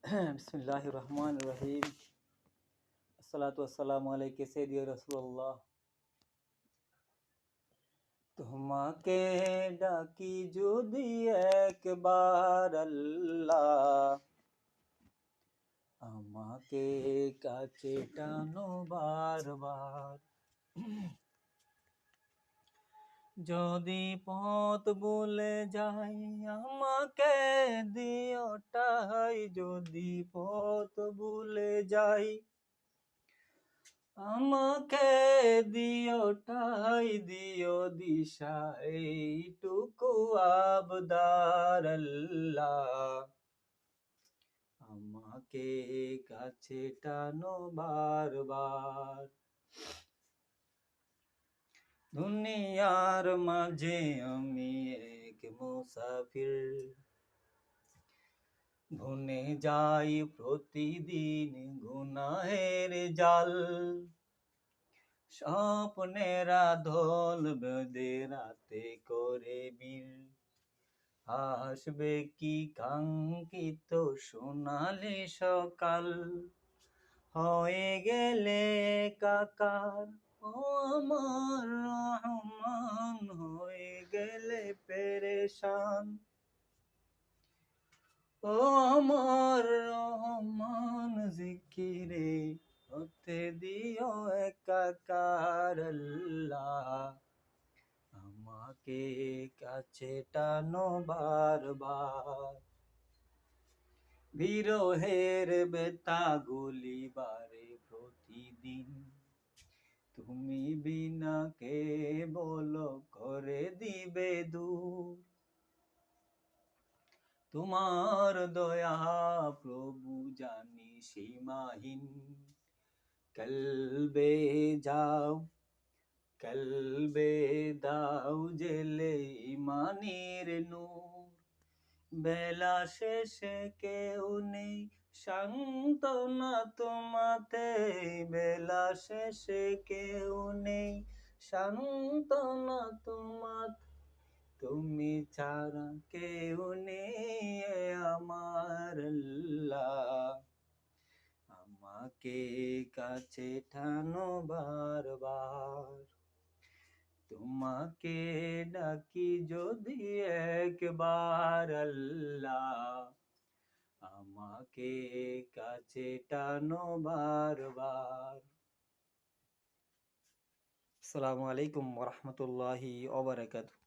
বিসমিল্লাহির রহমানির রহিম। আসসালাতু ওয়াসসালামু আলাইকা সাইয়্যিদি রাসূলুল্লাহ। তোমাকে ডাকি যদি একবার আল্লাহ, আমাকে কাছে টানো বারবার। যদি পথ ভুলে যাই আমাকে দিও ঠাই, যদি পথ ভুলে যাই আমাকে দিও ঠাই, দিও দিশা এইটুকু আবদার আল্লাহ, আমাকে কাছে টানো বারবার। দুনিয়ার মাঝে আমি এক মুসাফির, ভুনে যাই প্রতিদিন গুনাহের জাল। স্বপ্নেরা দল বেঁধে রাতে করে বিল, আসবে কি কাঙ্ক্ষিত সোনালি সকাল। হয়ে গেলে একাকার ও আমার রহমান, হয়ে গেলে পেরেশান ও আমার রহমান। জিকিরে হতে দিও একাকার আল্লাহ, আমাকে কাছে টানো বারবার। বিরহের বেতাগুলি বারে প্রতিদিন, তুমি বিনা কে বলো করে দিবে দূর। তোমার দয়া প্রভু জানি সীমাহীন, কলবে যাও কলবে দাও জেলে ইমানের নূর। বেলা শেষে কেউ নেই সান্ত্বনা তোমাতে, বেলা শেষে কেউ নেই সান্ত্বনা তোমাতে। তুমি ছাড়া কেউ নেই আমার আল্লাহ, আমাকে কাছে টানো বারবার। তোমাকে ডাকি যদি একবার আল্লাহ, আমাকে কাছে টানো বারবার। আসসালামু আলাইকুম ওয়া রাহমাতুল্লাহি ওয়া বারাকাতুহু।